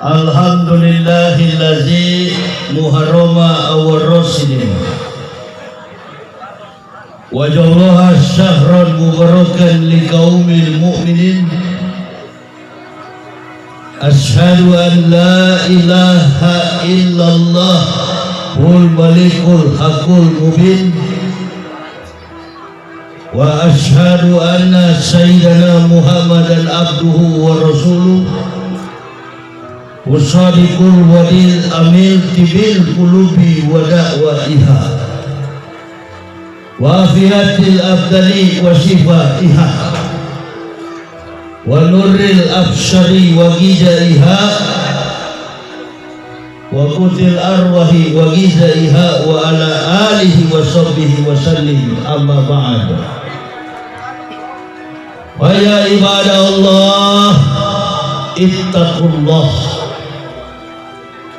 Alhamdulillahillazi muharrama awar-rasidin wa jallaha syahran mubarakan liqaumil mu'minin. Asyhadu an la ilaha illallah wal malikul haqqul mubin wa asyhadu anna sayyidana Muhammadan abduhu wa rasuluh wasadiqul wadil amil tibil qulubi wa da'waiha wa afiyatil abdali wa shifaiha wa nuril absyari wa gijaiha wa qutil arwahi wa gizaiha wa ala alihi wa sahbihi wa sallim. Amma ba'd. Wa ya ibadallah ittaqullah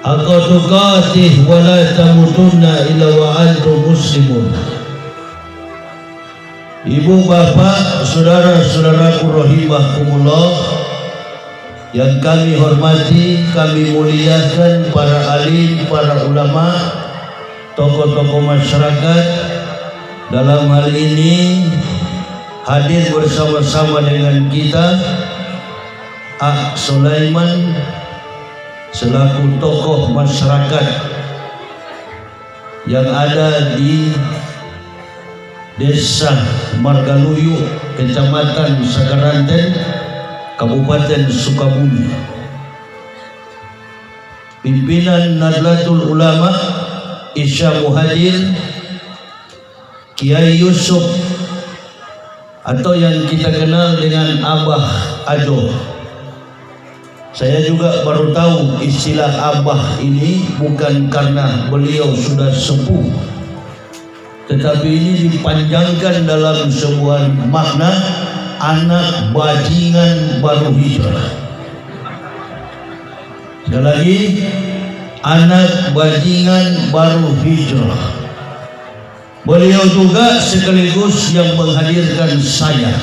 haqqa tuqatih wa la tamutunna illa wa antum muslimun. Ibu bapak, saudara-saudaraku rahimakumullah yang kami hormati, kami muliakan, para alim, para ulama, tokoh-tokoh masyarakat. Dalam hal ini hadir bersama-sama dengan kita Ak Sulaiman selaku tokoh masyarakat yang ada di Desa Margaluyu, Kecamatan Sagaranten, Kabupaten Sukabumi. Pimpinan Nahdlatul Ulama Isya Muhadir, Kiai Yusuf atau yang kita kenal dengan Abah Ajo. Saya juga baru tahu istilah Abah ini bukan karena beliau sudah sepuh, tetapi ini dipanjangkan dalam sebuah makna anak bajingan baru hijrah. Sekali lagi, anak bajingan baru hijrah. Beliau juga sekaligus yang menghadirkan saya.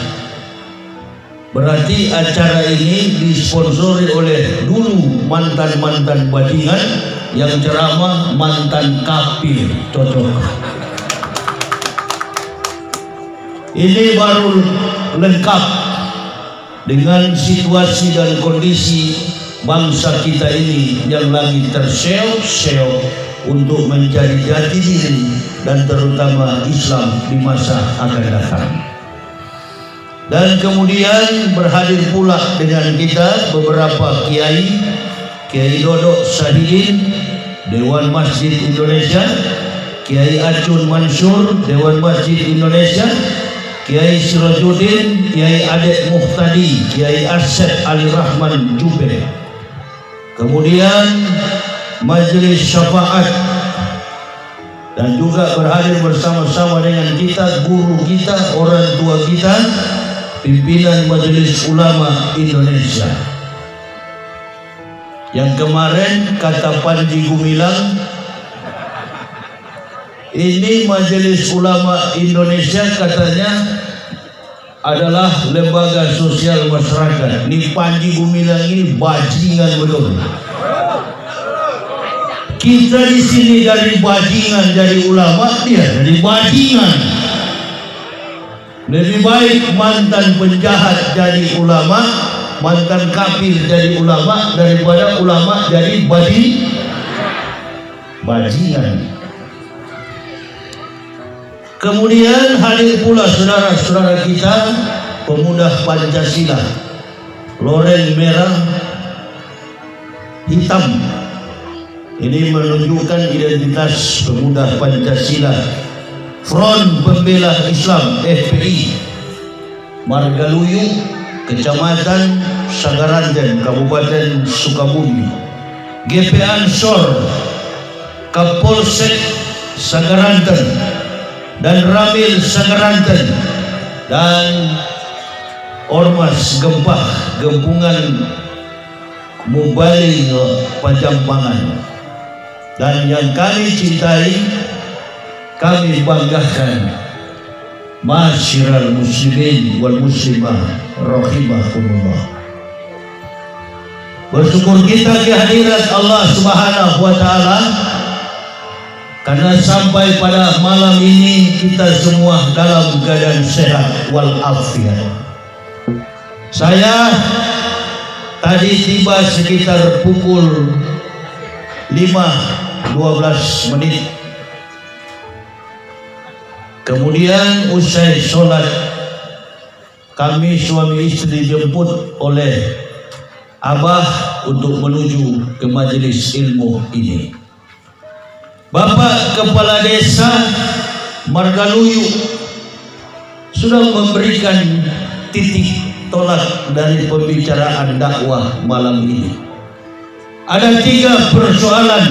Berarti acara ini disponsori oleh dulu mantan-mantan bajingan yang ceramah mantan kafir. Cocok. Ini baru lengkap dengan situasi dan kondisi bangsa kita ini yang lagi terseok-seok untuk mencari jati diri dan terutama Islam di masa akan datang. Dan kemudian berhadir pula dengan kita beberapa kiai, Kiai Dodok Sahidin, Dewan Masjid Indonesia, Kiai Acun Mansur, Dewan Masjid Indonesia, Kiai Sirajuddin, Kiai Adek Muhtadi, Kiai Asep Ali Rahman Juber. Kemudian Majelis Syafaat, dan juga berhadir bersama-sama dengan kita guru kita, orang tua kita, pimpinan Majelis Ulama Indonesia. Yang kemarin kata Panji Gumilang, ini Majelis Ulama Indonesia katanya adalah lembaga sosial masyarakat. Ini Panji Gumilang ini bajingan betul. Kita di sini dari bajingan jadi ulama, dia dari bajingan. Lebih baik mantan penjahat jadi ulama, mantan kafir jadi ulama, daripada ulama jadi bajingan. Kemudian hadir pula saudara-saudara kita pemuda Pancasila, loren merah hitam. Ini menunjukkan identitas pemuda Pancasila, Front Pembela Islam FPI, Margaluyu, Kecamatan Sagaranten, Kabupaten Sukabumi, GP Ansor, Kapolsek Sagaranten, dan Ramil Sagaranten, dan Ormas Gempah Gempungan Mubalik Pajampangan. Dan yang kami cintai, kami banggakan, Masyiral muslimin wal muslimah rahimakumullah. Bersyukur kita kehadirat Allah Subhanahu wa Ta'ala, karena sampai pada malam ini kita semua dalam keadaan sehat walafiat. Saya tadi tiba sekitar pukul 5:12 menit. Kemudian usai sholat, kami suami istri dijemput oleh Abah untuk menuju ke majelis ilmu ini. Bapak Kepala Desa Margaluyu sudah memberikan titik tolak dari pembicaraan dakwah malam ini. Ada 3 persoalan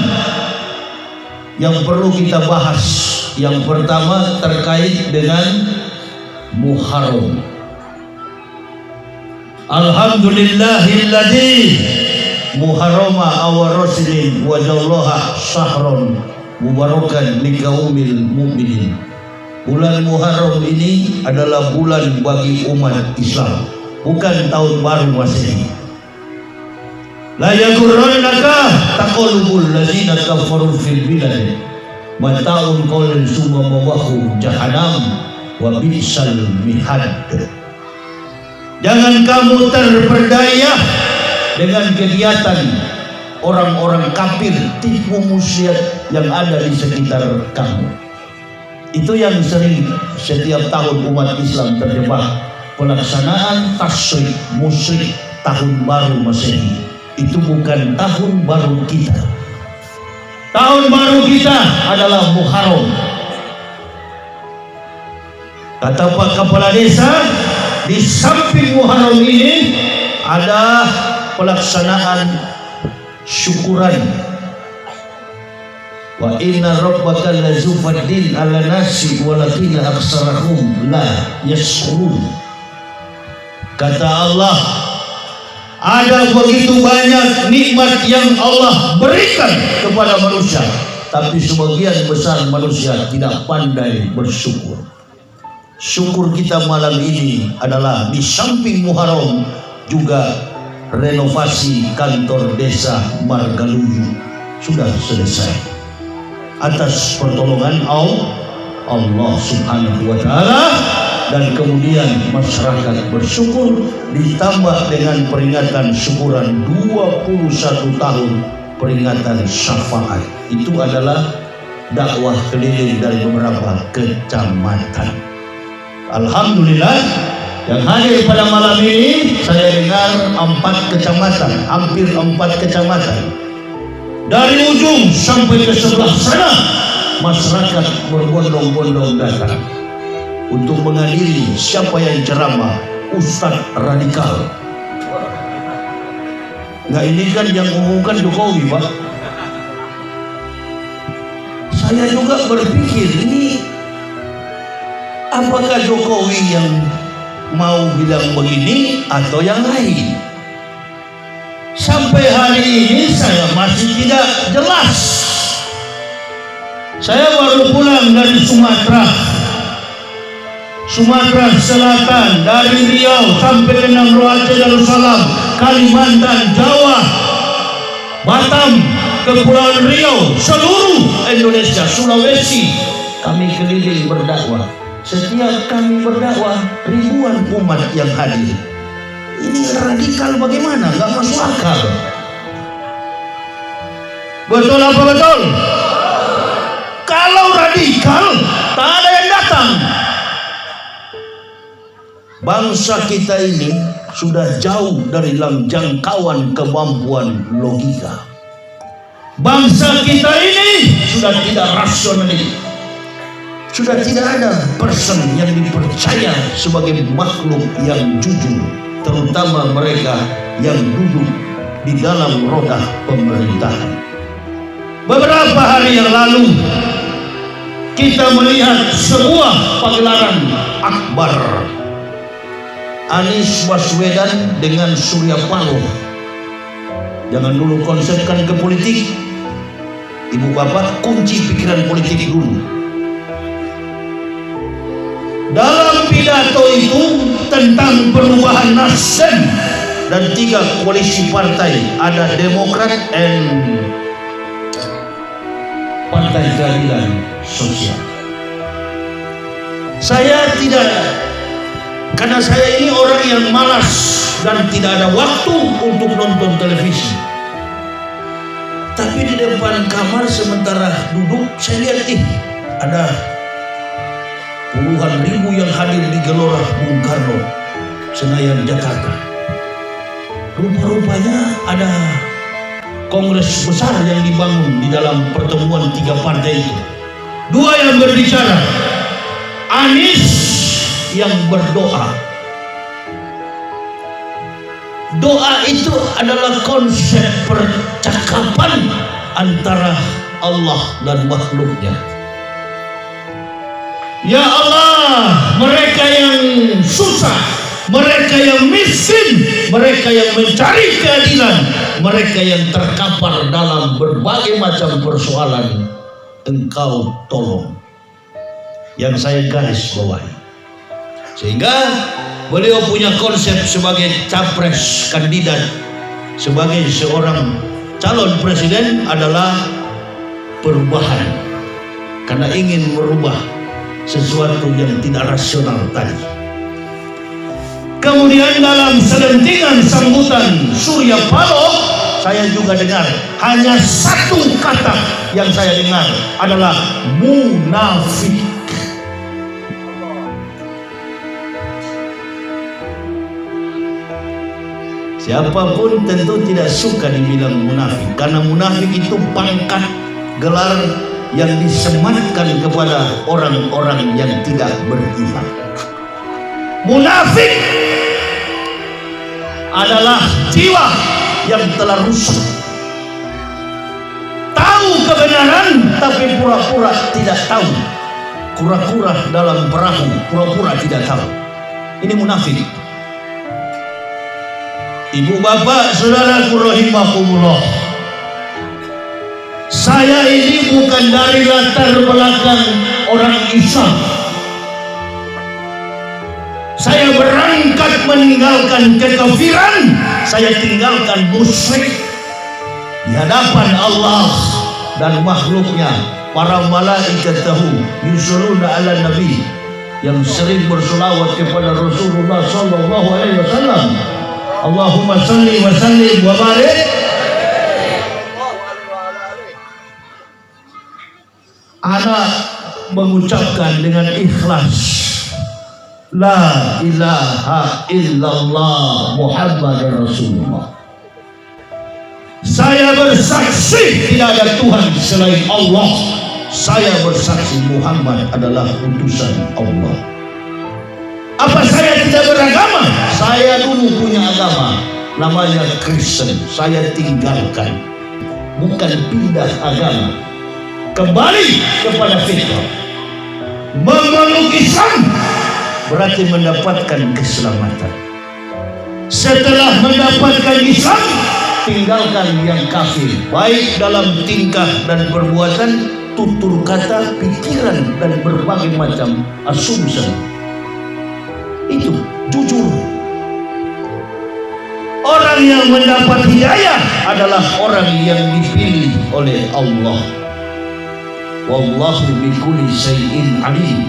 yang perlu kita bahas. Yang pertama terkait dengan Muharram. Alhamdulillahilladzi muharrama awarasilin wa jallaha syahron mubarakan liqaumil mu'minin. Bulan Muharram ini adalah bulan bagi umat Islam, bukan tahun baru Masehi. La yaghurrannaka taqallubul ladzina kafaru fil bilad mata'un qawlan summa mawahu jahannam wa bi'sal mihad. Jangan kamu terperdaya dengan kegiatan orang-orang kafir, tipu musyiat yang ada di sekitar kamu. Itu yang sering setiap tahun umat Islam terjebak, pelaksanaan tasyrik musyrik tahun baru Masehi. Itu bukan tahun baru kita. Tahun baru kita adalah Muharram. Kata Pak Kepala Desa, di samping Muharram ini ada pelaksanaan syukuran. Wa inna rabbaka lazu fadlin ala nasi walakinna aktsarahum la yashkurun. Kata Allah, ada begitu banyak nikmat yang Allah berikan kepada manusia, tapi sebagian besar manusia tidak pandai bersyukur. Syukur kita malam ini adalah di samping Muharram juga renovasi kantor desa Margaluyu sudah selesai atas pertolongan Allah Subhanahu wa Ta'ala, dan kemudian masyarakat bersyukur ditambah dengan peringatan syukuran 21 tahun peringatan syafaat. Itu adalah dakwah keliling dari beberapa kecamatan. Alhamdulillah, yang hadir pada malam ini saya dengar 4 kecamatan, hampir 4 kecamatan. Dari ujung sampai ke sebelah sana masyarakat berbondong-bondong datang untuk menghadiri siapa yang ceramah, Ustadz Radikal. Nah, ini kan yang umumkan Jokowi, Pak. Saya juga berpikir, ini apakah Jokowi yang mau bilang begini atau yang lain? Sampai hari ini saya masih tidak jelas. Saya baru pulang dari Sumatera Selatan, dari Riau sampai ke Nangro Aceh, Darussalam, Kalimantan, Jawa, Batam, Kepulauan Riau, seluruh Indonesia, Sulawesi, kami keliling berdakwah. Setiap kami berdakwah, ribuan umat yang hadir. Ini radikal bagaimana? Gak masuk akal. Betul apa betul? Kalau radikal, tak ada yang datang. Bangsa kita ini sudah jauh dari dalam jangkauan kemampuan logika. Bangsa kita ini sudah tidak rasional. Sudah tidak ada person yang dipercaya sebagai makhluk yang jujur, terutama mereka yang duduk di dalam roda pemerintahan. Beberapa hari yang lalu kita melihat sebuah pagelaran akbar Anies Baswedan dengan Surya Paloh. Jangan dulu konsepkan ke politik, ibu bapak, kunci pikiran politik dulu. Dalam pidato itu tentang perubahan Nasdem dan 3 koalisi partai, ada Demokrat and Partai Keadilan Sosial. Saya tidak, karena saya ini orang yang malas dan tidak ada waktu untuk nonton televisi. Tapi di depan kamar sementara duduk, saya lihat ada puluhan ribu yang hadir di Gelora Bung Karno, Senayan, Jakarta. Rupa-rupanya ada kongres besar yang dibangun di dalam pertemuan 3 partai itu. 2 yang berbicara, Anies yang berdoa. Doa itu adalah konsep percakapan antara Allah dan makhluknya. Ya Allah, mereka yang susah, mereka yang miskin, mereka yang mencari keadilan, mereka yang terkapar dalam berbagai macam persoalan, Engkau tolong. Yang saya garis bawahi. Sehingga beliau punya konsep sebagai capres kandidat, sebagai seorang calon presiden adalah perubahan, karena ingin merubah sesuatu yang tidak rasional tadi. Kemudian dalam selentingan sambutan Surya Paloh, saya juga dengar hanya 1 kata yang saya dengar adalah munafik. Siapapun tentu tidak suka dibilang munafik, karena munafik itu pangkat gelar yang disematkan kepada orang-orang yang tidak beriman. Munafik adalah jiwa yang telah rusak, tahu kebenaran tapi pura-pura tidak tahu, kura-kura dalam perahu, pura-pura tidak tahu. Ini munafik. Ibu bapak saudaraku rahimakumullah, saya ini bukan dari latar belakang orang Islam. Saya berangkat meninggalkan kekafiran, saya tinggalkan musyrik di hadapan Allah dan makhluknya. Para malaikatahu yusholluna ala nabi, yang sering bersolawat kepada Rasulullah sallallahu alaihi wasallam. Allahumma salli wa sallim wa barik. Ana mengucapkan dengan ikhlas, la ilaha illallah Muhammad Rasulullah. Saya bersaksi tidak ada Tuhan selain Allah. Saya bersaksi Muhammad adalah utusan Allah. Apa saya tidak beragama? Saya dulu punya agama, namanya Kristen. Saya tinggalkan, bukan pindah agama, kembali kepada fitrah. Memeluk Islam berarti mendapatkan keselamatan. Setelah mendapatkan Islam, tinggalkan yang kafir, baik dalam tingkah dan perbuatan, tutur kata, pikiran, dan berbagai macam asumsi. Itu jujur. Orang yang mendapat hidayah adalah orang yang dipilih oleh Allah. Wallahu bikulli syai'in alim.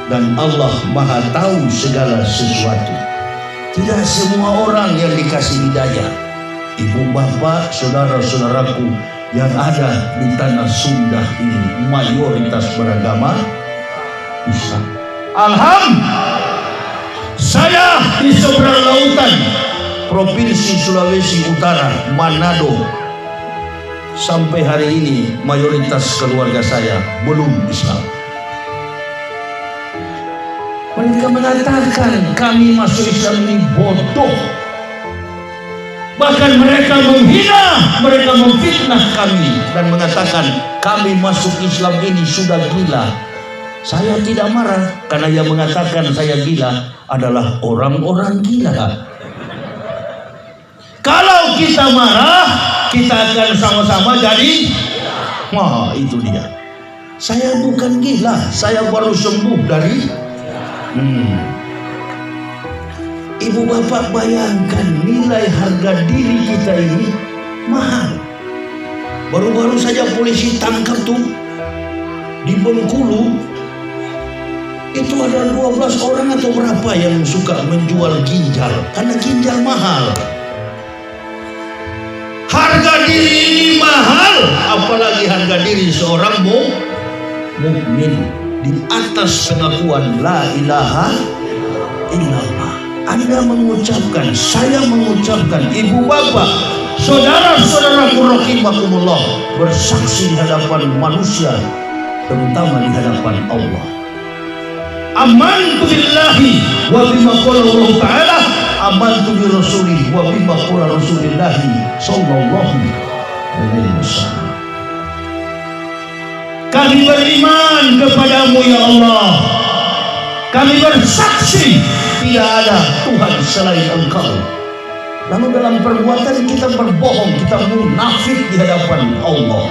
Dan Allah maha tahu segala sesuatu. Tidak semua orang yang dikasih hidayah. Ibu bapak, saudara-saudaraku yang ada di tanah Sunda ini mayoritas beragama Islam. Alhamdulillah. Saya di seberang lautan Provinsi Sulawesi Utara, Manado, sampai hari ini mayoritas keluarga saya belum Islam. Mereka mengatakan kami masuk Islam ini bodoh. Bahkan mereka menghina, mereka memfitnah kami dan mengatakan kami masuk Islam ini sudah gila. Saya tidak marah, karena yang mengatakan saya gila adalah orang-orang gila. Kalau kita marah, kita akan sama-sama jadi. Wah, itu dia. Saya bukan gila, saya baru sembuh dari. Ibu bapak bayangkan nilai harga diri kita ini mahal. Baru-baru saja polisi tangkap tuh di Bengkulu, itu ada 12 orang atau berapa yang suka menjual ginjal karena ginjal mahal. Harga diri ini mahal, apalagi harga diri seorang mukmin di atas pengakuan la ilaha illallah. Anda mengucapkan, saya mengucapkan, ibu bapak, saudara-saudaraku rahimakumullah, bersaksi di hadapan manusia, terutama di hadapan Allah. Amantu billahi wa bima qala Allah Ta'ala, amantu bi rasulih wa bima qala Rasulillahi sallallahu alaihi wasallam. Kami beriman kepadamu ya Allah. Kami bersaksi tidak ada Tuhan selain Engkau. Lalu dalam perbuatan kita berbohong, kita munafik di hadapan Allah.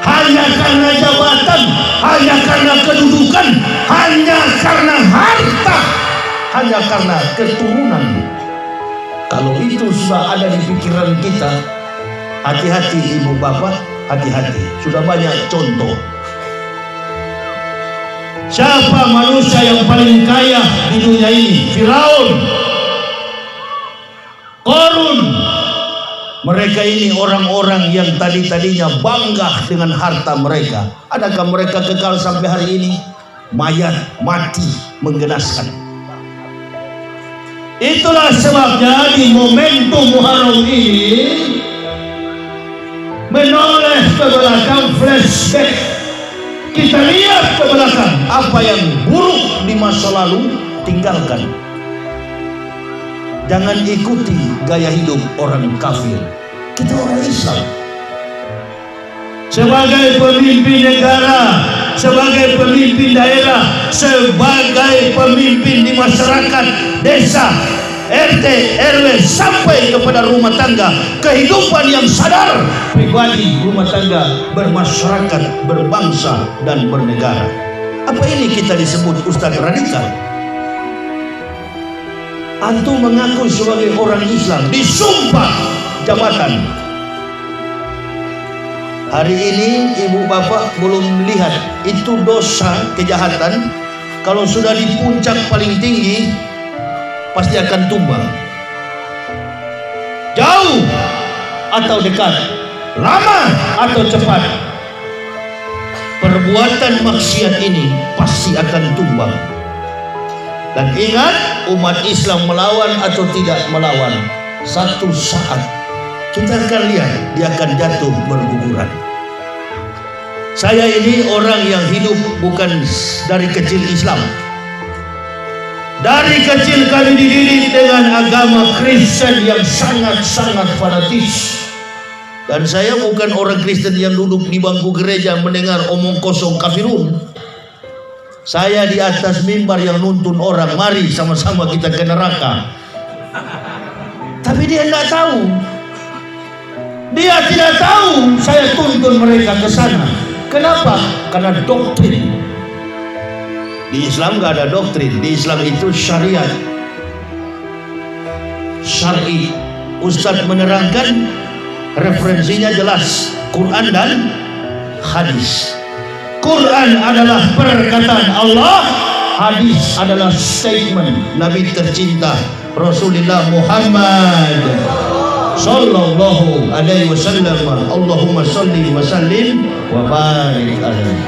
Hanya karena jabatan, hanya karena kedudukan, hanya karena harta, hanya karena keturunan. Kalau itu sudah ada di pikiran kita, hati-hati ibu bapak, hati-hati. Sudah banyak contoh. Siapa manusia yang paling kaya di dunia ini? Firaun, Qarun. Mereka ini orang-orang yang tadinya bangga dengan harta mereka. Adakah mereka kekal sampai hari ini? Mayat mati menggenaskan. Itulah sebabnya di momentum Muharram ini menoleh ke belakang, flashback. Kita lihat ke belakang, apa yang buruk di masa lalu tinggalkan. Jangan ikuti gaya hidup orang kafir. Kita orang Islam. Sebagai pemimpin negara, sebagai pemimpin daerah, sebagai pemimpin di masyarakat, desa, RT, RW, sampai kepada rumah tangga, kehidupan yang sadar, pribadi, rumah tangga, bermasyarakat, berbangsa, dan bernegara. Apa ini kita disebut Ustaz radikal? Antum mengaku sebagai orang Islam, disumpah jabatan. Hari ini ibu bapak belum melihat itu dosa, kejahatan. Kalau sudah di puncak paling tinggi, pasti akan tumbang. Jauh atau dekat, lama atau cepat, perbuatan maksiat ini pasti akan tumbang. Dan ingat, umat Islam melawan atau tidak melawan, satu saat kita akan lihat dia akan jatuh berguguran. Saya ini orang yang hidup bukan dari kecil Islam. Dari kecil kami dididik dengan agama Kristen yang sangat-sangat fanatis. Dan saya bukan orang Kristen yang duduk di bangku gereja mendengar omong kosong kafirun. Saya di atas mimbar yang nuntun orang, mari sama-sama kita ke neraka. Tapi dia tidak tahu. Dia tidak tahu saya tuntun mereka ke sana. Kenapa? Karena doktrin. Di Islam gak ada doktrin. Di Islam itu syariat, syar'i. Ustadz menerangkan, referensinya jelas, Quran dan hadis. Quran adalah perkataan Allah, hadis adalah statement Nabi tercinta Rasulullah Muhammad sallallahu alaihi wasallam. Allahumma salli wa sallim wa barik alaihi.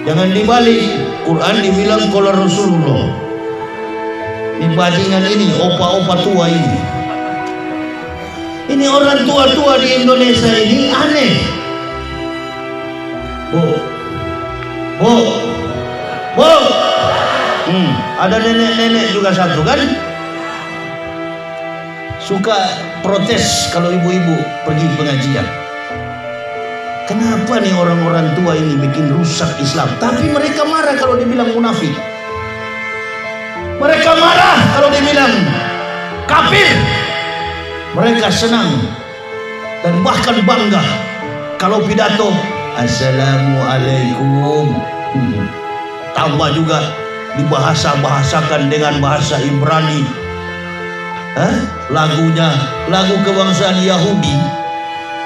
Jangan dibalik, Quran dibilang qala Rasulullah. Di bajingan ini, opa-opa tua ini. Ini orang tua-tua di Indonesia ini aneh. Ada nenek-nenek juga satu kan, suka protes kalau ibu-ibu pergi pengajian. Kenapa nih orang-orang tua ini bikin rusak Islam? Tapi mereka marah kalau dibilang munafik. Mereka marah kalau dibilang kafir. Mereka senang dan bahkan bangga kalau pidato Assalamualaikum. Tambah juga dibahasa-bahasakan dengan bahasa Ibrani. Lagunya, lagu kebangsaan Yahudi.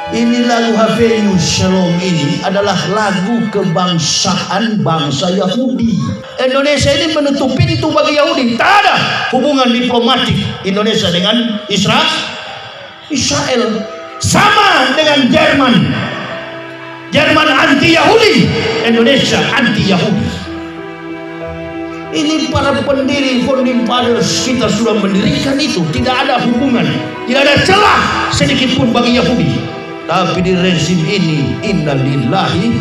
Ini lagu Havenu Shalom ini adalah lagu kebangsaan bangsa Yahudi. Indonesia ini menutup pintu bagi Yahudi. Tak ada hubungan diplomatik Indonesia dengan Israel. Sama dengan Jerman. Jerman anti Yahudi, Indonesia anti Yahudi. Ini para pendiri founding fathers kita sudah mendirikan itu. Tidak ada hubungan, tidak ada celah sedikit pun bagi Yahudi. Tapi di rezim ini, inna lillahi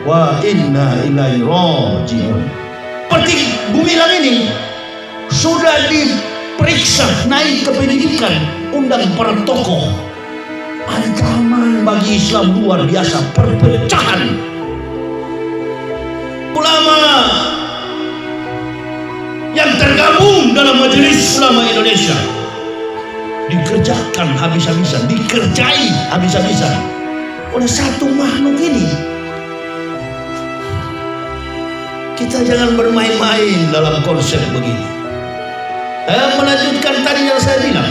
wa inna ilaihi raji'un. Seperti bumi langit ini sudah diperiksa, naik ke pendidikan, undang para tokoh. Ancaman bagi Islam luar biasa, perpecahan. Ulama yang tergabung dalam Majelis Ulama Indonesia dikerjakan habis-habisan, dikerjai habis-habisan oleh satu makhluk ini. Kita jangan bermain-main dalam konsep begini. Melanjutkan tadi yang saya bilang,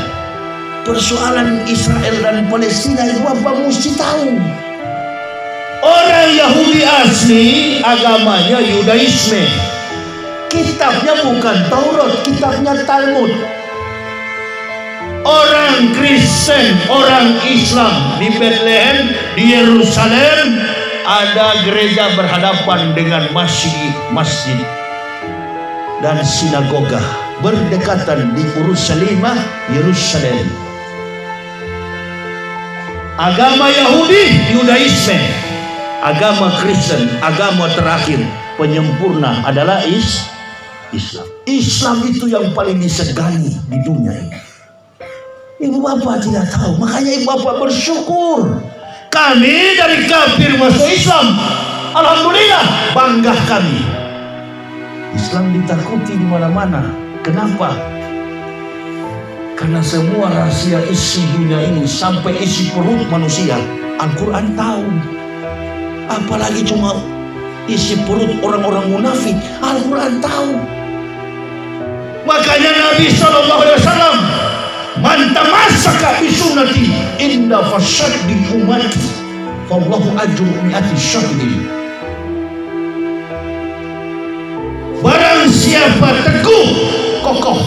persoalan Israel dan Palestina itu Bapak mesti tahu. Orang Yahudi asli agamanya Yudaisme. Kitabnya bukan Taurat, kitabnya Talmud. Orang Kristen, orang Islam di Bethlehem, di Yerusalem ada gereja berhadapan dengan masjid dan sinagoga berdekatan di Yerusalem. Agama Yahudi, Yudaisme. Agama Kristen, agama terakhir penyempurna adalah Islam. Islam itu yang paling disegani di dunia ini. Ibu bapak tidak tahu, makanya ibu bapak bersyukur. Kami dari kafir masuk Islam, alhamdulillah, bangga kami. Islam ditakuti di mana-mana. Kenapa? Karena semua rahasia isi dunia ini sampai isi perut manusia, Al-Quran tahu. Apalagi cuma isi perut orang-orang munafik, Al-Quran tahu. Makanya Nabi SAW, man tamassaka bi sunnati inda fasyaddi ummati fallahu ajru mi'ati syahidin. Barang siapa teguh kokoh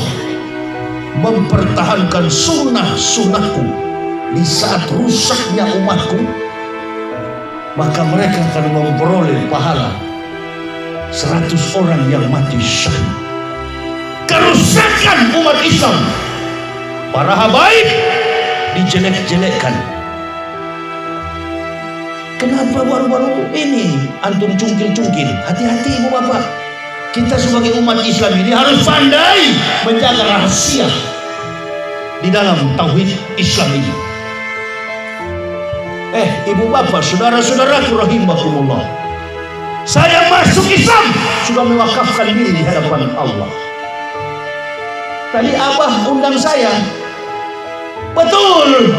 mempertahankan sunnahku di saat rusaknya umatku, maka mereka akan memperoleh pahala 100 orang yang mati syahid. Kerusakan umat Islam, para habaib dijelek-jelekkan. Kenapa baru-baru ini antum cungkil-cungkil? Hati-hati ibu bapak. Kita sebagai umat Islam ini harus pandai menjaga rahasia di dalam tauhid Islam ini. Ibu bapak, saudara-saudaraku rahimakumullah, saya masuk Islam sudah mewakafkan diri di hadapan Allah. Tadi abah undang saya, betul,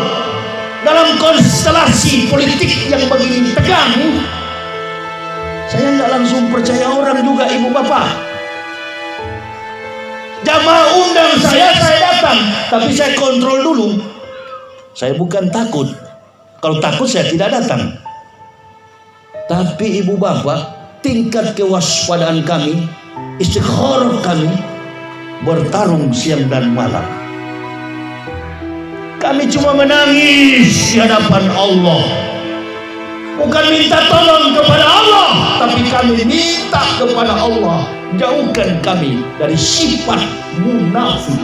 dalam konstelasi politik yang begini tegang, saya nggak langsung percaya orang juga ibu bapak. Jamaah undang saya datang, tapi saya kontrol dulu. Saya bukan takut. Kalau takut saya tidak datang. Tapi ibu bapak, tingkat kewaspadaan kami, istikharah kami, bertarung siang dan malam. Kami cuma menangis di hadapan Allah. Bukan minta tolong kepada Allah, tapi kami minta kepada Allah, jauhkan kami dari sifat munafik,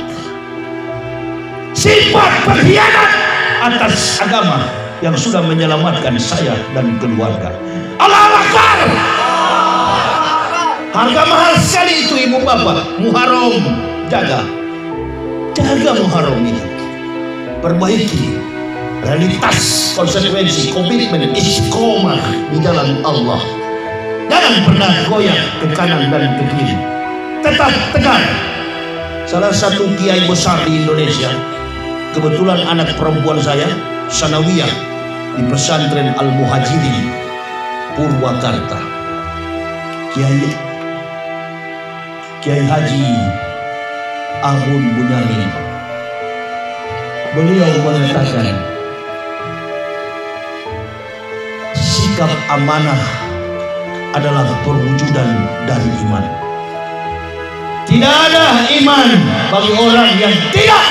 sifat berkhianat atas agama yang sudah menyelamatkan saya dan keluarga. Allahu Akbar. Harga mahal sekali itu ibu bapak. Muharram, jaga Muharram ini. Perbaiki realitas, konsekuensi, komitmen, istiqomah di jalan Allah. Jangan pernah goyah ke kanan dan ke kiri. Tetap tegar. Salah satu kiai besar di Indonesia, kebetulan anak perempuan saya sanawiyah di pesantren Al-Muhajirin Purwakarta. Kiai Haji Abun Bunyamin. Beliau mengatakan sikap amanah adalah perwujudan dari iman. Tidak ada iman bagi orang yang tidak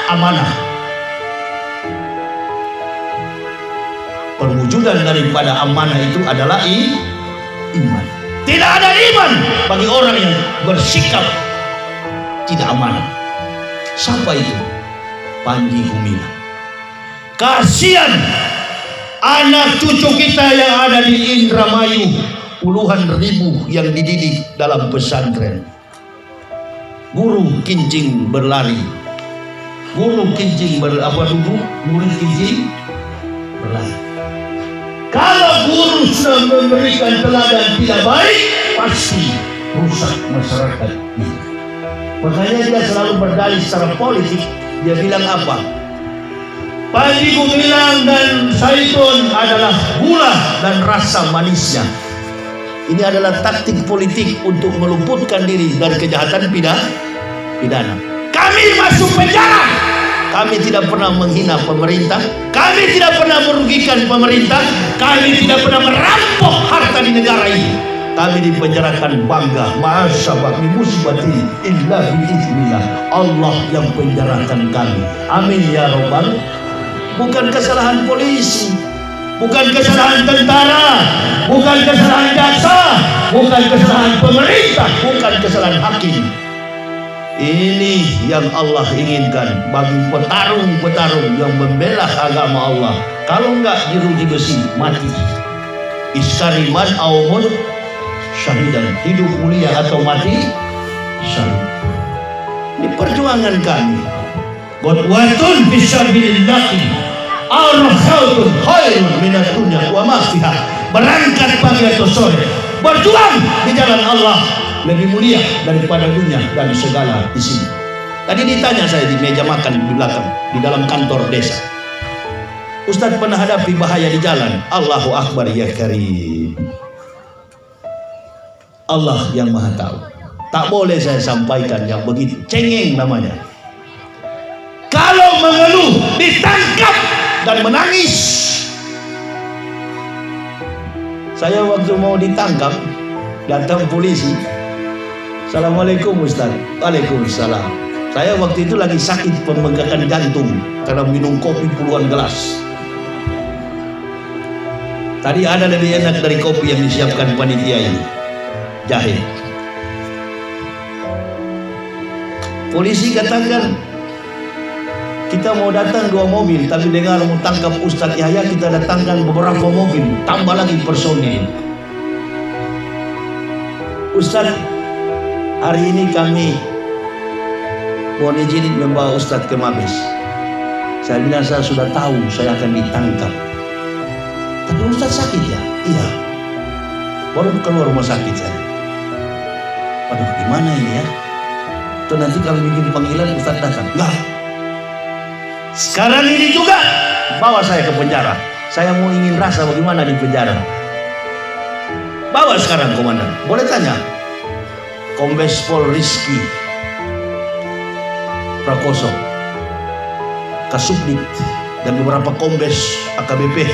amanah. Perwujudan daripada amanah itu adalah iman. Tidak ada iman bagi orang yang bersikap tidak amanah. Siapa itu? Panji Gumilang. Kasihan anak cucu kita yang ada di Indramayu, puluhan ribu yang dididik dalam pesantren. Guru kincing berlari, guru kincing murid kincing berlari. Kalau guru sudah memberikan teladan tidak baik, pasti rusak masyarakat ini. Makanya dia selalu berdalih secara politik. Dia bilang apa? Panji Gumilang dan Zaitun adalah gula dan rasa manisnya. Ini adalah taktik politik untuk meluputkan diri dari kejahatan pidana. Kami masuk penjara. Kami tidak pernah menghina pemerintah. Kami tidak pernah merugikan pemerintah. Kami tidak pernah merampok harta di negara ini. Kami dipenjarakan bangga. Ma'asyabak min musibatin illa biiznillah. Allah yang penjarakan kami. Amin ya Rabbal. Bukan kesalahan polisi, bukan kesalahan tentara, bukan kesalahan jaksa, bukan kesalahan pemerintah, bukan kesalahan hakim. Ini yang Allah inginkan bagi petarung-petarung yang membela agama Allah. Kalau enggak diruji besi, mati. Iskariman aumun syahidan, hidup mulia atau mati syahid. Ini perjuangan kami. Qudwatun fisabilillahi ar-rahautun khairun minad dunya wa ma fiha. Berangkat pagi atau sore, berjuang di jalan Allah lebih mulia daripada dunia dan segala isinya. Tadi ditanya saya di meja makan di belakang, di dalam kantor desa, Ustadz pernah hadapi bahaya di jalan? Allahu Akbar ya karim. Allah yang maha tahu. Tak boleh saya sampaikan yang begitu, cengeng namanya. Kalau mengeluh ditangkap dan menangis. Saya waktu mau ditangkap, datang polisi. Assalamualaikum Ustaz. Waalaikumsalam. Saya waktu itu lagi sakit pembengkakan jantung karena minum kopi puluhan gelas. Tadi ada lebih enak dari kopi yang disiapkan panitia ini, jahe. Polisi katakan, kita mau datang 2 mobil, tapi dengar mau tangkap Ustadz Yahya, kita datangkan beberapa mobil, tambah lagi personil. Ustadz, hari ini kami mohon izin membawa Ustadz ke Mabes. Saya bilang saya sudah tahu saya akan ditangkap. Tapi Ustadz sakit ya? Iya. Baru keluar rumah sakit saya. Waduh, gimana ini ya? Tuh nanti kalau bikin panggilan Ustadz datang. Enggak. Sekarang ini juga bawa saya ke penjara. Saya mau ingin rasa bagaimana di penjara. Bawa sekarang komandan. Boleh tanya? Kombes Pol Rizky Prakoso, Kasubdit, dan beberapa kombes AKBP,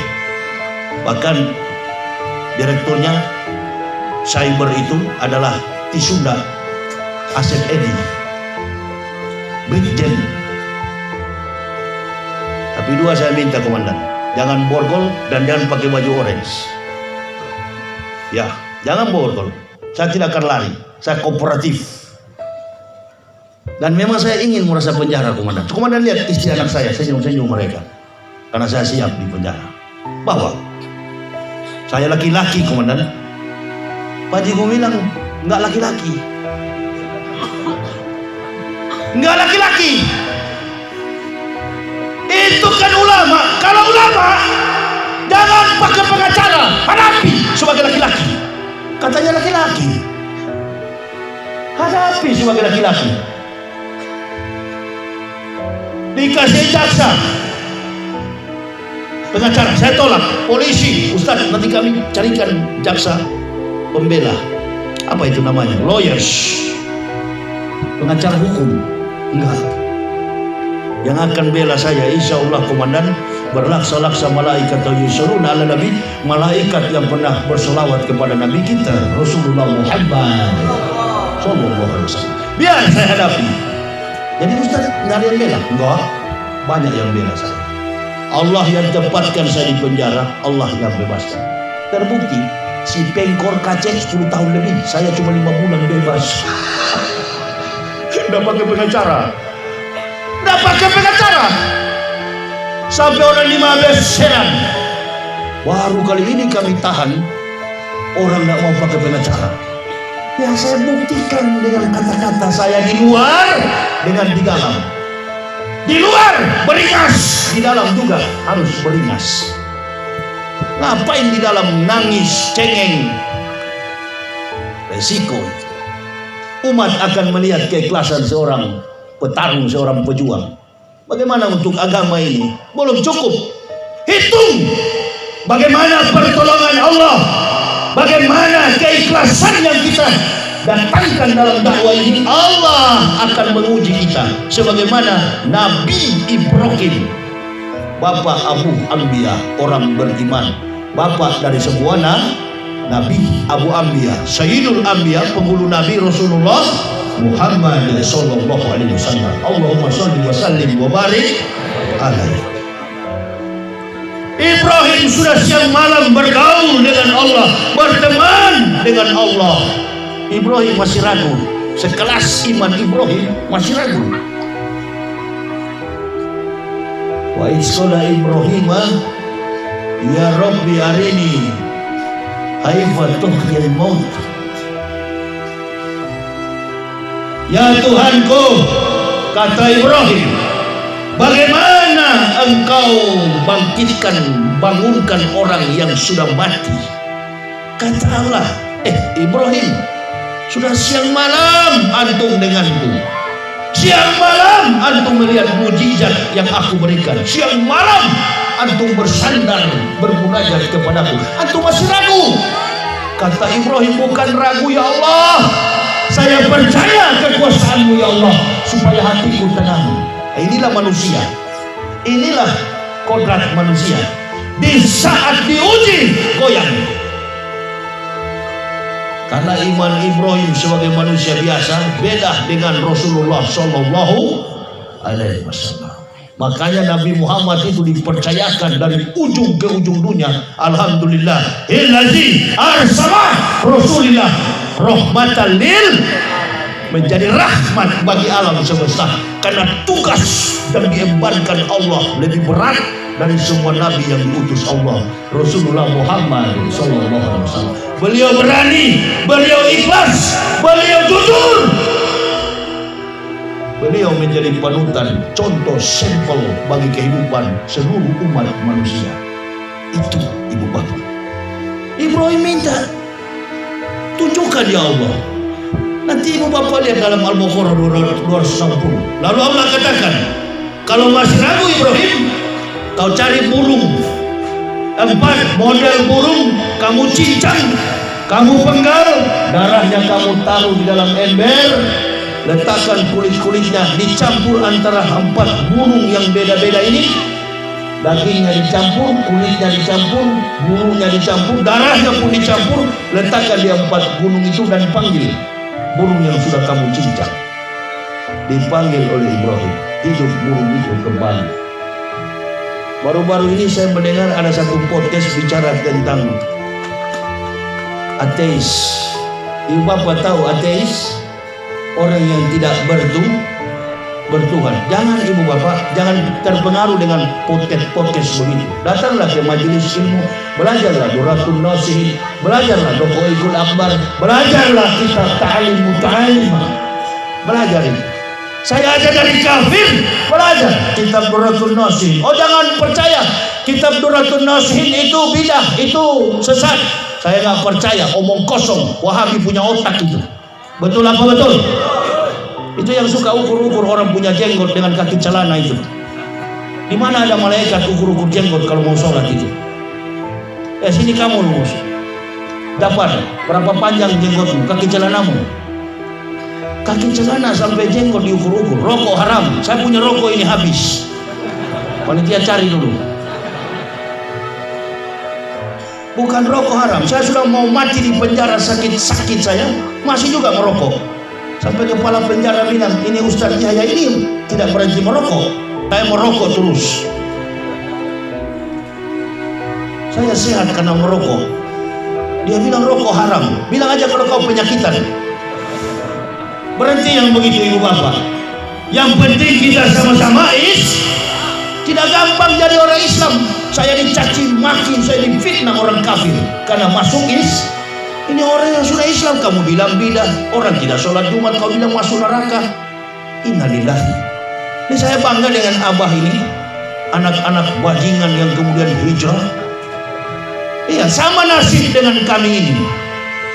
bahkan direkturnya cyber itu adalah Tisunda Asep Edi, Brigjen. Tapi 2 saya minta komandan, jangan borgol dan jangan pakai baju orange. Ya, jangan borgol. Saya tidak akan lari, saya kooperatif. Dan memang saya ingin merasa penjara komandan. Komandan lihat istri anak saya senyum-senyum mereka, karena saya siap di penjara. Bawa. Saya laki-laki komandan. Panji Gumilang enggak laki-laki. Enggak laki-laki. Itu kan ulama. Kalau ulama jangan pakai pengacara, hadapi sebagai laki-laki. Katanya laki-laki. Hadapi sebagai laki-laki. Dikasih jaksa, pengacara, saya tolak. Polisi, Ustaz, nanti kami carikan jaksa pembela. Apa itu namanya? Lawyers. pengacara hukum. Enggak. Yang akan bela saya insya Allah komandan berlaksa-laksa malaikat yusalluna ala nabi, malaikat yang pernah berselawat kepada nabi kita Rasulullah Muhammad sallallahu alaihi wasallam. Biar saya hadapi. Jadi Ustaz nggak ada yang bela? Enggak, banyak yang bela saya. Allah yang tempatkan saya di penjara, Allah yang bebaskan. Terbukti si pengkor kacek 10 tahun lebih, saya cuma 5 bulan bebas. Nggak pakai pengacara. Nggak pakai pengacara. Sampai orang 15 serang. Baru kali ini kami tahan orang nggak mau pakai pengacara. Ya saya buktikan dengan kata-kata saya di luar dengan di dalam. Di luar beringas, di dalam juga harus beringas. Ngapain di dalam nangis, cengeng? Resiko. Umat akan melihat keikhlasan seorang petarung, seorang pejuang. Bagaimana untuk agama ini? Belum cukup. Hitung bagaimana pertolongan Allah, bagaimana keikhlasan yang kita datangkan dalam dakwah ini. Allah akan menguji kita sebagaimana Nabi Ibrahim, bapak Abu Anbiya, orang beriman, bapak dari semua Nabi, Abu Anbiya, Sayyidul Anbiya, penghulu Nabi Rasulullah Muhammad sallallahu alaihi wasallam. Allahumma shalli wa sallim wa barik alaihi. Ibrahim sudah siang malam bergaul dengan Allah, berteman dengan Allah. Ibrahim masih ragu, sekelas iman Ibrahim masih ragu. Wa isqala Ibrahim ya Rabbi arini kaifa tuhyil maut. Ya Tuhanku, kata Ibrahim, bagaimana engkau bangunkan orang yang sudah mati? Kata Allah, Ibrahim, sudah siang malam antum denganku. Siang malam antum melihat mujizat yang aku berikan. Siang malam antum bersandar bermunajat kepadaku. Antum masih ragu. Kata Ibrahim, bukan ragu ya Allah, saya percaya kekuasaanmu ya Allah, supaya hatiku tenang. Inilah manusia, inilah kodrat manusia. Di saat diuji goyang. Karena iman Ibrahim sebagai manusia biasa beda dengan Rasulullah sallallahu alaihi wasallam. Makanya Nabi Muhammad itu dipercayakan dari ujung ke ujung dunia. Alhamdulillah, illazi arsala Rasulillah rahmatan lil, menjadi rahmat bagi alam semesta. Karena tugas yang diembankan Allah lebih berat dari semua nabi yang diutus Allah. Rasulullah Muhammad sallallahu alaihi wasallam, beliau berani, beliau ikhlas, beliau jujur. Beliau menjadi panutan, contoh sampel bagi kehidupan seluruh umat manusia. Itu ibu bapak. Ibrahim minta, tunjukkan ya Allah. Nanti ibu bapak lihat dalam Al-Baqarah 260. Lalu Allah katakan, kalau masih ragu Ibrahim, kau cari burung 4 model burung, kamu cincang, kamu penggal, darahnya kamu taruh di dalam ember, letakkan kulit-kulitnya, dicampur antara 4 burung yang beda-beda ini. Dagingnya dicampur, kulitnya dicampur, burungnya dicampur, darahnya pun dicampur. Letakkan di 4 gunung itu dan panggil burung yang sudah kamu cincang. Dipanggil oleh Ibrahim, hidup burung itu kembali. Baru-baru ini saya mendengar ada satu podcast bicara tentang ateis. Ibu bapak tahu ateis? Orang yang tidak bertuhan. Jangan ibu bapak, jangan terpengaruh dengan podcast begitu. Datanglah ke majelis ilmu, belajarlah Duratun Nasihin, belajarlah Dokoikul Akbar, belajarlah kitab Ta'alim Muta'alimah. Belajar itu. Saya aja dari kafir belajar kitab Duratun Nasihin. Oh jangan percaya kitab Duratun Nasihin itu bidah, itu sesat. Saya nggak percaya, omong kosong. Wahabi punya otak itu. Betul apa betul? Itu yang suka ukur-ukur orang punya jenggot dengan kaki celana itu. Di mana ada malaikat ukur-ukur jenggot kalau mau sholat itu? Sini kamu lurus. Dapat berapa panjang jenggotmu, kaki celanamu? kaki celana sampai jenggot diukur-ukur. Rokok haram. Saya punya rokok ini habis. Panitia cari dulu. Bukan rokok haram. Saya sudah mau mati di penjara, sakit-sakit saya masih juga merokok. Sampai kepala penjara bilang, ini Ustaz Yahya ini tidak berhenti merokok. Saya merokok terus. Saya sehat karena merokok. Dia bilang rokok haram. Bilang aja kalau kau penyakitan. Berhenti yang begitu ibu bapak. Yang penting kita sama-sama tidak gampang jadi orang Islam. Saya dicaci maki, saya difitnah orang kafir karena masuk ini orang yang sudah Islam. Kamu bilang bidah, orang tidak sholat Jumat kau bilang masuk neraka. Innalillahi. Ini saya bangga dengan abah ini, anak-anak bajingan yang kemudian hijrah. Iya, sama nasib dengan kami ini.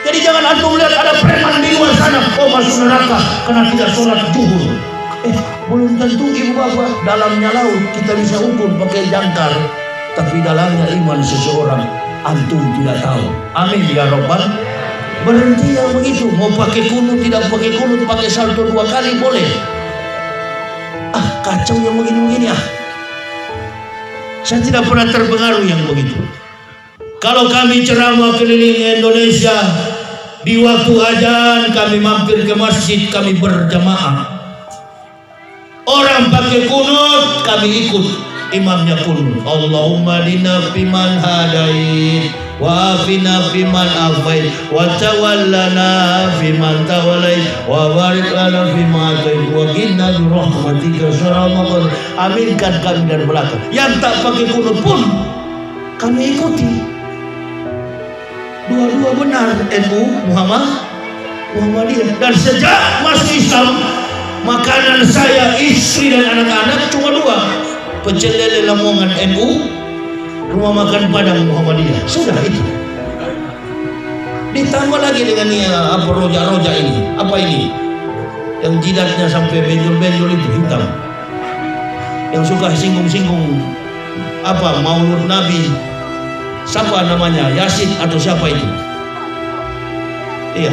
Jadi jangan antum lihat ada preman di luar sana, oh masuk neraka karena tidak sholat zuhur. Belum tentu ibu bapak. Dalamnya laut kita bisa ukur pakai jangkar, tapi dalamnya iman seseorang antum tidak tahu. Amin ya Rabbal. Berhenti yang begitu. Mau pakai kunut tidak pakai kunut, pakai salto 2 kali boleh. Kacau yang begini-begini. Saya tidak pernah terpengaruh yang begitu. Kalau kami ceramah keliling Indonesia, di waktu azan kami mampir ke masjid, kami berjamaah. Orang pakai kunut, kami ikut imamnya kunut. Allahumma dina fiman hadait, wa afina fiman afait, wa tawallana fiman tawallait, wa barik lana fima atait, wa qina bi rahmatika syarra ma qad. Aminkan kami dari belakang. Yang tak pakai kunut pun kami ikuti. Dua-dua benar, NU Muhammadiyah. Dan sejak masuk Islam, makanan saya, istri dan anak-anak cuma 2. Pecel lele Lamongan NU, rumah makan Padang Muhammadiyah. Sudah itu. Ditambah lagi dengan roja-roja ini. Apa ini? Yang jidatnya sampai benjol-benjol itu hitam. Yang suka singgung-singgung Maulud Nabi. Siapa namanya? Yasin atau siapa itu? Iya.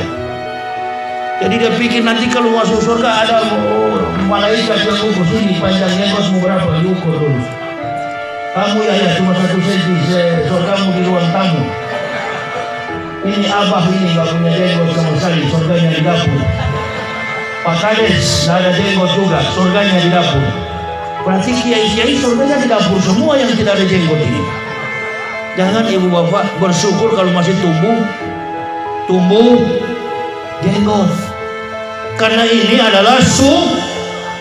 Jadi dia pikir nanti kalau masuk surga ada malaikat yang ukur sini panjangnya kosmu berapa diukur dulu. Kamu ya cuma 1 cm, surgamu di ruang tamu. Ini abah ini gak punya jenggot sama sekali, surganya di dapur. Pak Kades gak ada jenggot juga, surganya di dapur. Berarti kiai-kiai surganya di dapur semua yang tidak ada jenggot ini. Jangan ibu bapak bersyukur kalau masih tumbuh jenggot. Karena ini adalah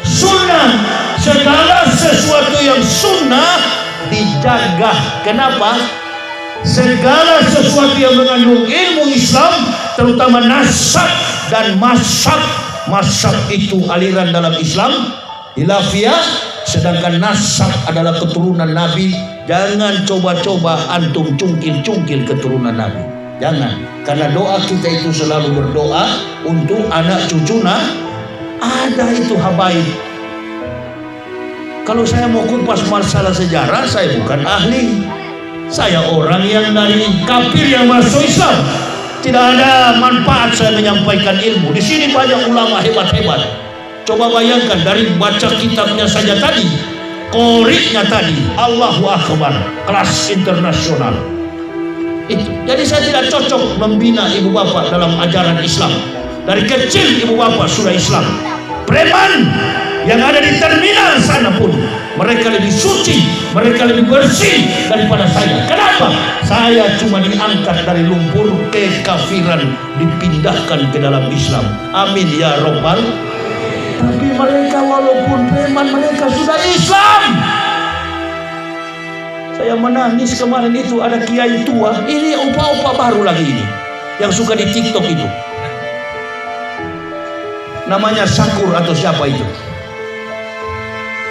sunnah. Segala sesuatu yang sunnah dijaga. Kenapa? Segala sesuatu yang mengandung ilmu Islam, terutama nasab dan mazhab. Mazhab itu aliran dalam Islam, hilafiyah, sedangkan nasab adalah keturunan Nabi. Jangan coba-coba antum cungkil-cungkil keturunan Nabi. Jangan. Karena doa kita itu selalu berdoa untuk anak cucu ada itu habaib. Kalau saya mau kupas masalah sejarah, saya bukan ahli. Saya orang yang dari kafir yang masuk Islam. Tidak ada manfaat saya menyampaikan ilmu. Di sini banyak ulama hebat-hebat. Coba bayangkan dari baca kitabnya saja tadi, koriknya tadi, Allahu Akbar, kelas internasional. Itu. Jadi saya tidak cocok membina ibu bapak dalam ajaran Islam. Dari kecil ibu bapak sudah Islam. Preman yang ada di terminal sana pun mereka lebih suci, mereka lebih bersih daripada saya. Kenapa? Saya cuma diangkat dari lumpur kekafiran, dipindahkan ke dalam Islam. Amin ya Rabbal. Tapi mereka walaupun preman, mereka sudah Islam. Saya menangis kemarin itu, ada kiai tua, ini opa-opa baru lagi ini, yang suka di TikTok itu. Namanya Sakur atau siapa itu.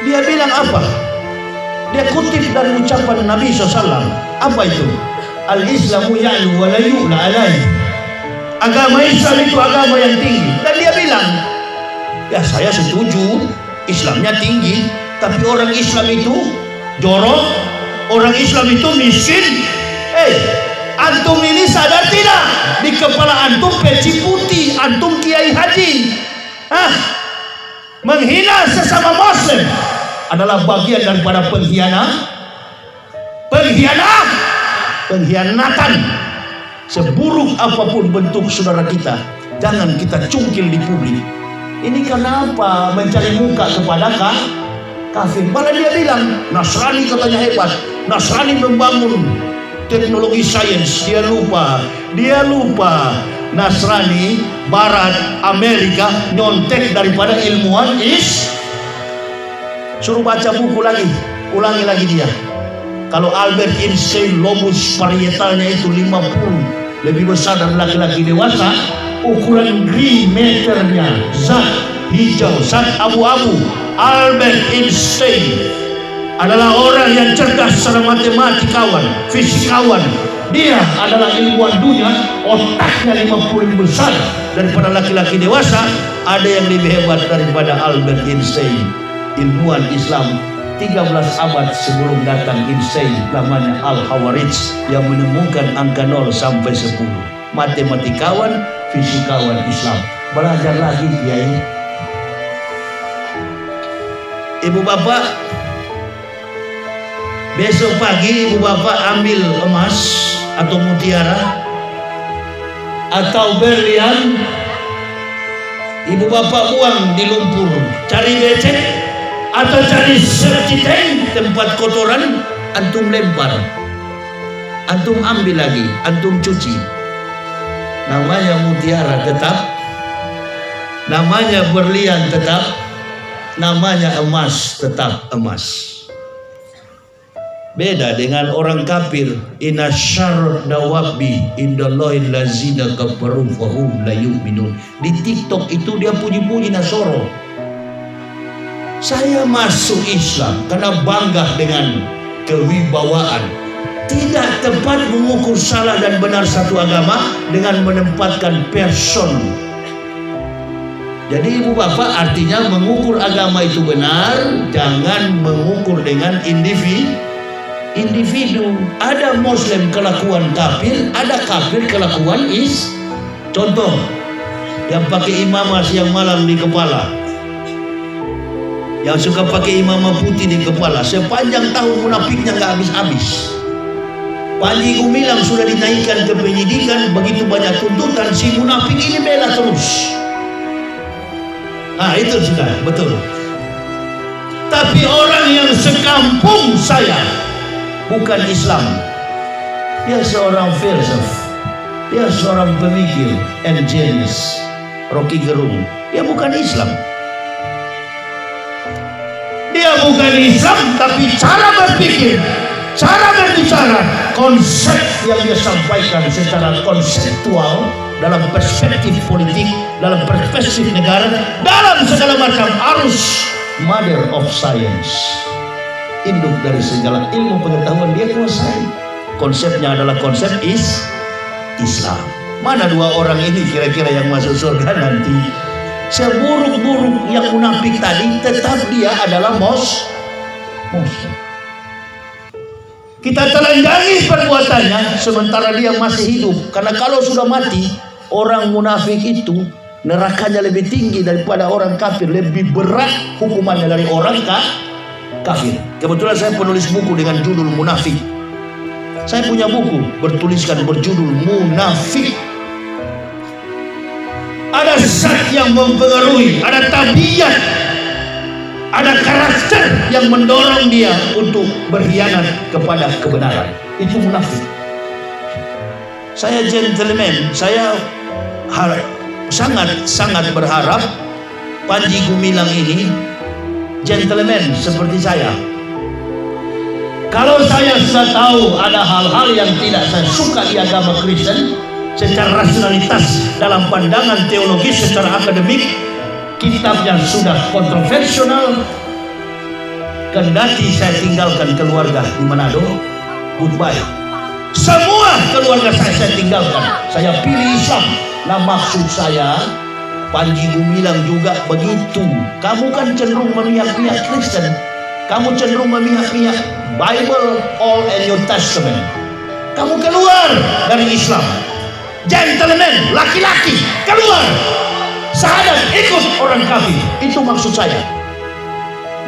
Dia bilang apa? Dia kutip dari ucapan Nabi SAW. Apa itu? Al-Islamu ya'lu wa la yu'la alaihi. Agama Islam itu agama yang tinggi. Dan dia bilang, ya saya setuju Islamnya tinggi, tapi orang Islam itu jorok, orang Islam itu miskin. Antum ini sadar tidak? Di kepala antum peci putih, antum kiai haji. Menghina sesama Muslim adalah bagian daripada pengkhianatan. Seburuk apapun bentuk saudara kita, jangan kita cungkil di publik. Ini kenapa mencari muka kepada kafir? Malah dia bilang Nasrani katanya hebat, Nasrani membangun teknologi sains. Dia lupa Nasrani Barat Amerika nyontek daripada ilmuwan suruh baca buku lagi, ulangi lagi dia. Kalau Albert Einstein lobus parietalnya itu 50, lebih besar dari laki-laki dewasa, ukuran gri meternya zat hijau, zat abu-abu. Albert Einstein adalah orang yang cerdas secara matematikawan, fisikawan. Dia adalah ilmuwan dunia, otaknya 50 lebih besar daripada laki-laki dewasa. Ada yang lebih hebat daripada Albert Einstein, ilmuwan Islam 13 abad sebelum datang Einstein, namanya Al-Khawarizmi, yang menemukan angka 0 sampai 10. Matematikawan, fisikawan Islam. Belajar lagi Kiai. Ibu bapak, besok pagi ibu bapak ambil emas atau mutiara atau berlian, ibu bapak buang di lumpur, cari becek atau cari serciteng, tempat kotoran, antum lempar, antum ambil lagi, antum cuci. Namanya mutiara tetap, namanya berlian tetap, namanya emas tetap emas. Beda dengan orang kafir. Inna syarrad dawabi indallahi allazina kafaru fahum la yu'minun. Di TikTok itu dia puji-puji Nasoro. Saya masuk Islam karena bangga dengan kewibawaan. Tidak tepat mengukur salah dan benar satu agama dengan menempatkan person. Jadi ibu bapak, artinya mengukur agama itu benar, jangan mengukur dengan individu. Ada Muslim kelakuan kafir, ada kafir kelakuan contoh yang pakai imamah siang malam di kepala, yang suka pakai imamah putih di kepala, sepanjang tahun munafiknya nggak habis-habis. Panji Gumilang sudah dinaikkan ke penyidikan, begitu banyak tuntutan, si munafik ini bela terus. Nah itu sudah betul. Tapi orang yang sekampung saya bukan Islam, dia seorang filsuf, dia seorang pemikir and genius, Rocky Gerung. Dia bukan Islam. Dia bukan Islam, tapi cara berpikir, cara berbicara, konsep yang dia sampaikan secara konseptual dalam perspektif politik, dalam perspektif negara, dalam segala macam arus, mother of science, induk dari segala ilmu pengetahuan dia kuasai. Konsepnya adalah konsep Islam. Mana dua orang ini kira-kira yang masuk surga nanti? Seburuk-buruk yang munafik tadi, tetap dia adalah Muslim. Kita telanjangi perbuatannya sementara dia masih hidup. Karena kalau sudah mati, orang munafik itu nerakanya lebih tinggi daripada orang kafir, lebih berat hukumannya dari orang kafir. Kebetulan saya penulis buku dengan judul Munafik. Saya punya buku berjudul Munafik. Ada zat yang mempengaruhi, ada tabiat, ada karakter yang mendorong dia untuk berkhianat kepada kebenaran. Itu munafik. Saya gentleman, saya sangat berharap Panji Gumilang ini gentleman seperti saya. Kalau saya sudah tahu ada hal-hal yang tidak saya suka di agama Kristen, secara rasionalitas dalam pandangan teologis, secara akademik, kitab yang sudah kontroversial, kendati saya tinggalkan keluarga di Manado, goodbye. Semua keluarga saya tinggalkan, saya pilih Islam. Nah maksud saya, Panji Gumilang juga begitu. Kamu kan cenderung memihak-pihak Kristen, kamu cenderung memihak-pihak Bible, Old and New Testament. Kamu keluar dari Islam. Gentleman, laki-laki, keluar. syahadat ikut orang kafir. Itu maksud saya.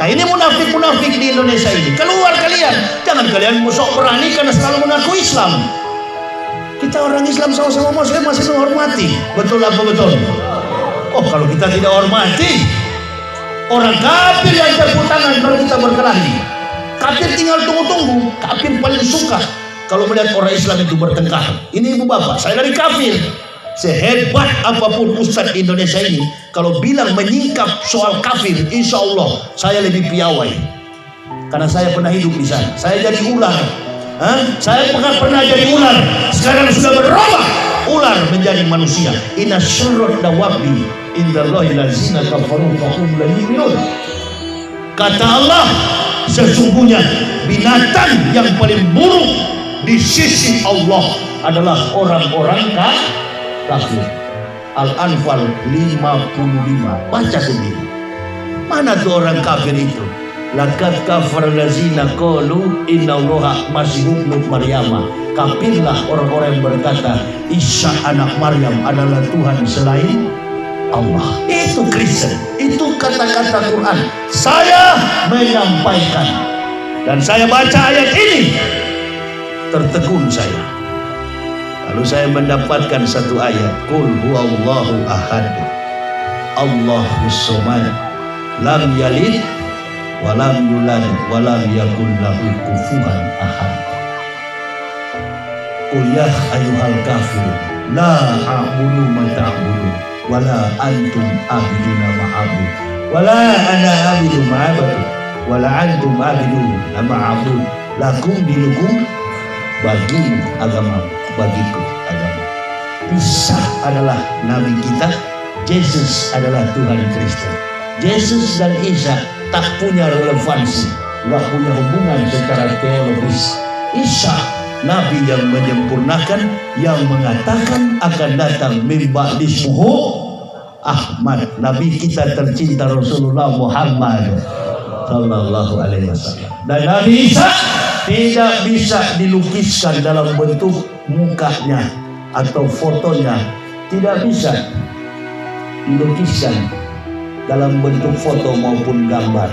Nah ini munafik-munafik di Indonesia ini. Keluar kalian. Jangan kalian sok berani karena selalu mengaku Islam. Kita orang Islam sama-sama Muslim masih menghormati. Betul apa betul? Oh kalau kita tidak hormati orang kafir yang tepuk tangan kalau kita berkelahi. Kafir tinggal tunggu-tunggu. Kafir paling suka kalau melihat orang Islam itu bertengkar. Ini ibu bapak, saya dari kafir. Sehebat apapun Ustadz Indonesia ini, kalau bilang menyingkap soal kafir, insya Allah saya lebih piawai. Karena saya pernah hidup di sana. Saya jadi ular. Saya pernah jadi ular. Sekarang sudah berubah. Ular menjadi manusia. Inna syarrad dawabi indallahi lazina kafaru fahum la yu'minun. Kata Allah, sesungguhnya binatang yang paling buruk di sisi Allah adalah orang-orang kafir. Al-Anfal 55. Baca sendiri. Mana tuh orang kafir itu? Laqad kafara allazina qalu innallaha masihun Maryam. Kafirlah orang-orang yang berkata Isa anak Maryam adalah Tuhan selain Allah. Itu Kristen. Itu kata-kata Quran. Saya menyampaikan dan saya baca ayat ini, tertegun saya. Lalu saya mendapatkan satu ayat, Qul huwallahu ahad, Allahus samad, lam yalid wa lam yulad wa lam yakul lahu kufuwan ahad. Qul ya ayyuhal kafirun la a'budu ma ta'budun wa la antum a'buduna ma a'bud wa la ana a'budu ma a'budu wa la antum a'buduna ma a'bud lakum dinukum, bagimu agama, bagiku agama. Isa adalah nabi kita, Yesus adalah Tuhan Kristen. Yesus dan Isa tak punya relevansi, nggak punya hubungan secara teologis. Isa nabi yang menyempurnakan, yang mengatakan akan datang min ba'dismuhu Ahmad. Nabi kita tercinta Rasulullah Muhammad sallallahu alaihi wasallam. Dan Nabi Isa tidak bisa dilukiskan dalam bentuk mukanya atau fotonya, tidak bisa dilukiskan dalam bentuk foto maupun gambar.